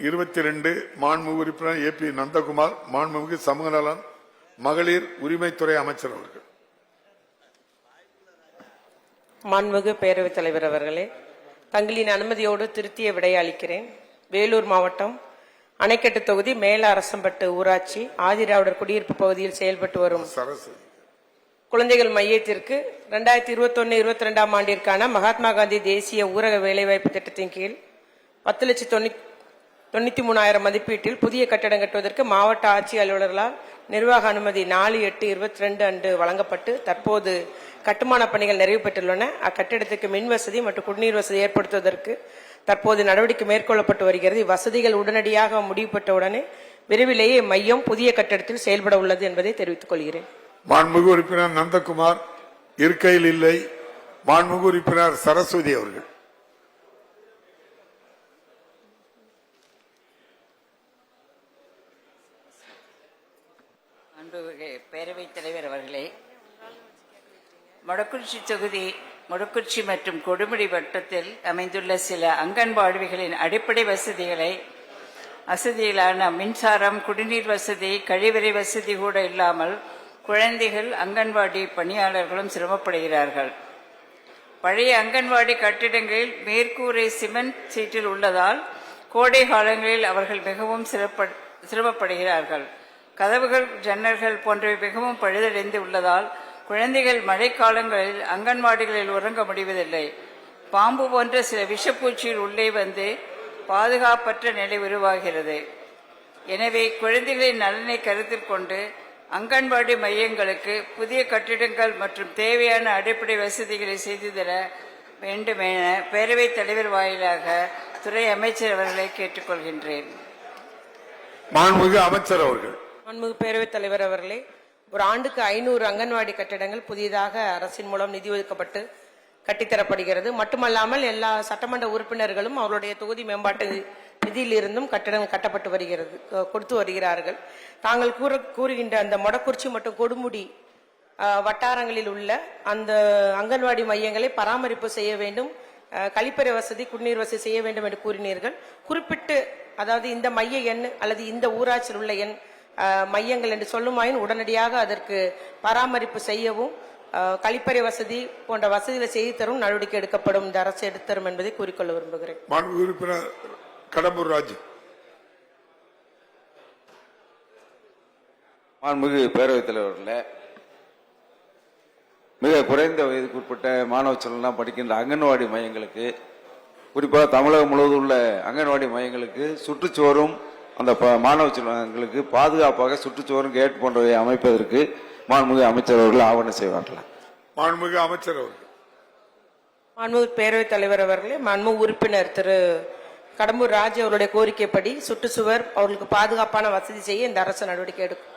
22 மாண்புமிகு உறுப்பினர் ஏபி நந்தகுமார், மாண்புமிகு சமூக நலன் மகளிர் உரிமைத்துறை அமைச்சர் அவர்கள். மாண்புமிகு பேரவைத் தலைவர் அவர்களே, தங்களின் அனுமதியோடு திருத்திய விடையை அளிக்கிறேன். வேலூர் மாவட்டம் அணைக்கட்டு தொகுதி மேல அரசம்பட்டு ஊராட்சி ஆதிராவிடர் குடியிருப்பு பகுதியில் செயல்பட்டு வரும் குழந்தைகள் மையத்திற்கு 2021-22 ஆண்டிற்கான மகாத்மா காந்தி தேசிய ஊரக வேலைவாய்ப்பு திட்டத்தின் கீழ் 10,93,000 மதிப்பீட்டில் புதிய கட்டடம் கட்டுவதற்கு மாவட்ட ஆட்சி அலுவலர்களால் நிர்வாக அனுமதி 4/8/22 அன்று வழங்கப்பட்டு தற்போது கட்டுமான பணிகள் நிறைவு பெற்றுள்ளன. அக்கட்டிடத்துக்கு மின் வசதி மற்றும் குடிநீர் வசதி ஏற்படுத்துவதற்கு தற்போது நடவடிக்கை மேற்கொள்ளப்பட்டு வருகிறது. இவ்வசதிகள் உடனடியாக முடிவு பெற்றவுடனே விரைவிலேயே மையம் புதிய கட்டடத்தில் செயல்பட உள்ளது என்பதை தெரிவித்துக் கொள்கிறேன். மாண்புமிகு உறுப்பினர் நந்தகுமார் இருக்கையில் இல்லை. மாண்புமிகு உறுப்பினர் சரஸ்வதி அவர்கள். பேரவைத் தலைவர் அவர்களே, மொடக்குறிச்சி தொகுதி மொடக்குறிச்சி மற்றும் கொடுமுடி வட்டத்தில் அமைந்துள்ள சில அங்கன்வாடிகளின் அடிப்படை வசதிகளான மின்சாரம், குடிநீர் வசதி, கழிவறை வசதி கூட இல்லாமல் குழந்தைகள் அங்கன்வாடி பணியாளர்களும் சிரமப்படுகிறார்கள். பழைய அங்கன்வாடி கட்டிடங்களில் மேற்கூரை சிமெண்ட் சீட்டில் உள்ளதால் கோடை காலங்களில் அவர்கள் மிகவும் சிரமப்படுகிறார்கள். கதவுகள், ஜன்னல்கள் போன்றவை மிகவும் பழுதடைந்து உள்ளதால் குழந்தைகள் மழைக்காலங்களில் அங்கன்வாடிகளில் உறங்க முடிவதில்லை. பாம்பு போன்ற சில விஷப்பூச்சிகள் உள்ளே வந்து பாதுகாப்பற்ற நிலை உருவாகிறது. எனவே குழந்தைகளின் நலனை கருத்தில் கொண்டு அங்கன்வாடி மையங்களுக்கு புதிய கட்டிடங்கள் மற்றும் தேவையான அடிப்படை வசதிகளை செய்து தர வேண்டும் என பேரவைத் தலைவர் வாயிலாக துறை அமைச்சர் அவர்களை கேட்டுக்கொள்கின்றேன். மாண்புமிகு அமைச்சர் அவர்கள். மாண்புமிகு பேரவைத் தலைவர் அவர்களே, ஒரு ஆண்டுக்கு 500 அங்கன்வாடி கட்டிடங்கள் புதிதாக அரசின் மூலம் நிதி ஒதுக்கப்பட்டு கட்டித்தரப்படுகிறது. மட்டுமல்லாமல் எல்லா சட்டமன்ற உறுப்பினர்களும் அவருடைய தொகுதி மேம்பாட்டு நிதியிலிருந்தும் கட்டிடம் கட்டப்பட்டு கொடுத்து வருகிறார்கள். தாங்கள் கூறுகின்ற அந்த மொடக்குறிச்சி மற்றும் கொடுமுடி வட்டாரங்களில் உள்ள அந்த அங்கன்வாடி மையங்களை பராமரிப்பு செய்ய வேண்டும், கழிப்பறை வசதி, குடிநீர் வசதி செய்ய வேண்டும் என்று கூறினீர்கள். குறிப்பிட்டு அதாவது இந்த மைய எண் அல்லது இந்த ஊராட்சியில் உள்ள எண் மையங்கள் என்று சொல்லுமாயின் உடனடியாக அதற்கு பராமரிப்பு செய்யவும் கழிப்பறை வசதி போன்ற வசதிகளை செய்து தரும் நடவடிக்கை எடுக்கப்படும், இந்த அரசு எடுத்தரும் என்பதை கூறிக்கொள்ள விரும்புகிறேன். கடம்பூர் ராஜு. மாண்புமிகு பேரவைத் தலைவர்களே, மிக குறைந்த வயதுக்கு உட்பட்ட மாணவ செல்வம் படிக்கின்ற அங்கன்வாடி மையங்களுக்கு, குறிப்பாக தமிழகம் முழுவதும் உள்ள அங்கன்வாடி மையங்களுக்கு சுற்றுச்சுவரும் அந்த மாணவ செல்வங்களுக்கு பாதுகாப்பாக சுற்றுச்சுவரும் கேட் போன்றவை அமைப்பதற்கு மாண்புமிகு அமைச்சர் அவர்கள் ஆவணம் செய்வார்களா? மாண்புமிகு அமைச்சர் அவர்கள். மாண்புமிகு பேரவைத் தலைவர் அவர்களே, மாண்புமிகு உறுப்பினர் திரு கடம்பூர் ராஜு அவருடைய கோரிக்கைப்படி சுற்றுச்சுவர் அவர்களுக்கு பாதுகாப்பான வசதி செய்ய இந்த அரசு நடவடிக்கை எடுக்கும்.